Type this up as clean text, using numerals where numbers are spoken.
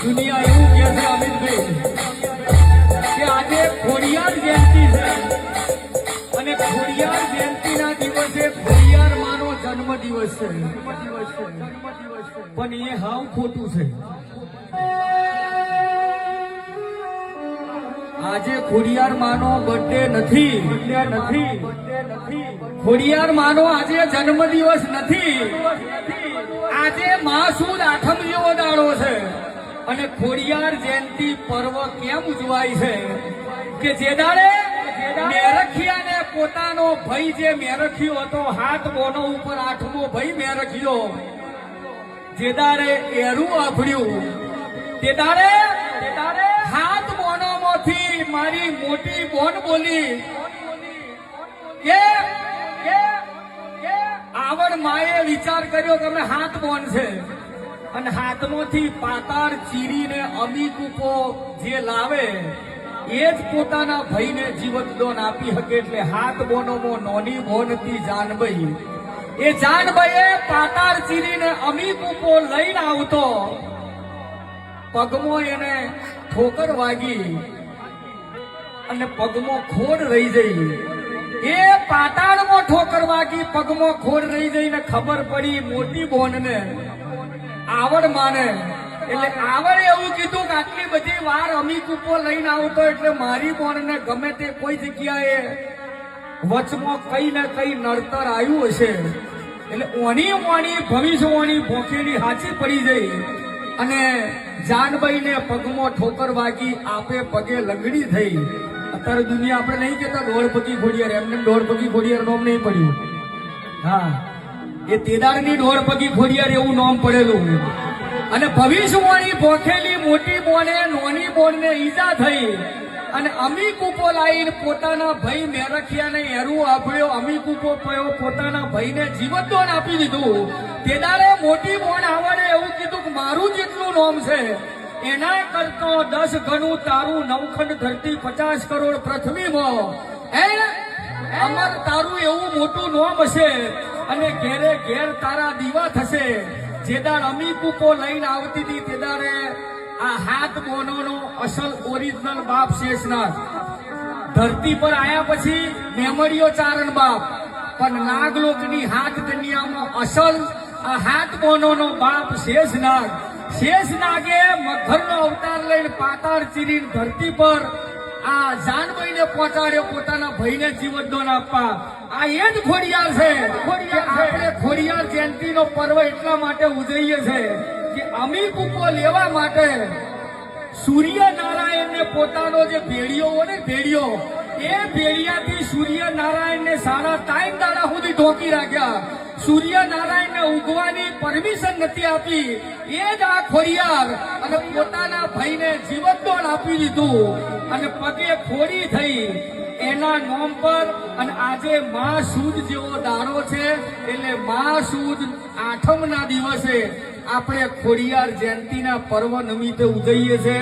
દુનિયા એવું કહે છે અમિતભાઈ કે આજે ખોડિયાર જયંતિ છે અને ખોડિયાર જયંતિના દિવસે ખોડિયાર માનો જન્મ દિવસ છે પણ એ હાવ ખોટું છે। આજે ખોડિયાર માનો બર્થડે નથી, ખોડિયાર માનો આજે જન્મ દિવસ નથી, આજે મહાસુદ આઠમ જેવો દાડો છે। અને ખોડિયાર જયંતિ પર્વ કેમ ઉજવાય છે કે જે દાડે મેરખિયાને પોતાનો ભાઈ જે મેરખ્યો હતો, હાથ બોનો ઉપર આઠમો ભાઈ મેરખ્યો, જે દાડે એરું આભળ્યું તે દાડે હાથ બોનોમાંથી મારી મોટી બોન બોલી કે આવડ માએ વિચાર કર્યો કે અમે હાથ બોન છે અને હાથમાંથી પાતાર ચીરીને અમીકૂપો જે લાવે એ જ પોતાના ભાઈને જીવતદાન આપી શકે। એટલે હાથ બોનોમાં નોની બોન હતી જાનબાઈ, એ જાનબાઈએ પાતાર ચીરીને અમીકૂપો લઈને આવતો, પગમાં એને ઠોકર વાગી અને પગમાં ખોડ રહી જઈ। એ પાતાળમાં ઠોકર વાગી, પગમાં ખોડ રહી જઈને ખબર પડી મોટી બોનને, આવડ માને। એટલે આવડે એવું કીધું કે આટલી બધી વાર અમીકૂપો લઈને આવતો એટલે મારી બોનને ગમે તે કોઈ જગ્યાએ વચમાં કઈ ને કઈ નડતર આવ્યું હશે, એટલે ઓણી ભવિષ્યવાણી ભોંકેલી હાચી પડી જઈ અને જાનબાઈને પગમાં ઠોકર વાગી, આપે પગે લંગડી થઈ। અત્યારે દુનિયા આપણે નહીં કહેતા દોઢ પગી ખોડિયાર, એમને દોઢ પગી ખોડિયાર નામ નહીં પડ્યું, હા એ તેદારની દોઢ પગી ખોડિયાર એવું નામ પડેલું। અને ભવિષ્યવાણી ભોખેલી મોટી બોને નોની બોનને ઈજા થઈ અને અમીકૂપો લાવીને પોતાના ભાઈ મેરખિયાને એરું આપ્યો, અમીકૂપો પયો, પોતાના ભાઈને જીવતદાન આપી દીધું। તેદારે મોટી બોન આવડે એવું કીધું કે મારું જેટલું નામ છે એના કરતો 10 ગણું તારું, નવખંડ ધરતી 50 કરોડ પૃથ્વીમાં અમર તારું એવું મોટું નામ હશે અને ઘેરે ઘેર તારા દીવા થશે। જેદાર અમીકૂપો લઈને આવતી હતી તેદારે આ હાથ બોનોનો અસલ ઓરિજિનલ બાપ શેષનાગ ધરતી પર આયા પછી મેમરીઓ ચારણ બાપ, પણ નાગલોકની હાથ કન્યામાં અસલ આ હાથ બોનોનો બાપ શેષનાગ। શેષનાગે મગરનો અવતાર લઈને પાતાળ ચીરીને ધરતી પર આ જાનબાઈને પહોંચાડ્યો પોતાના ભાઈને જીવતદાન આપવા। આ એ જ ખોડિયાર છે। આપણે ખોડિયાર જયંતિનો પર્વ એટલા માટે ઉજવીએ છે કે અમીકૂપો લેવા માટે સૂર્યનારાયણને પોતાનો જે ભેડિયો હોય ને ભેડિયો, એ ભેડિયાથી સૂર્યનારાયણને 3.5 દાડા સુધી ઢોકી રાખ્યા। સૂર્યનારાયણને ઉગવાની પરમિશન નથી આપી, એ જ આ ખોડિયાર અને પોતાના ભાઈને જીવતદાન આપી દીધું અને પગે ખોડી થઈ એના નામ પર। અને આજે મહાસુદ જેવો દાડો છે એટલે મહાસુદ આઠમના દિવસે આપણે ખોડિયાર જયંતિના પર્વ નિમિત્તે ઉજવીએ છીએ।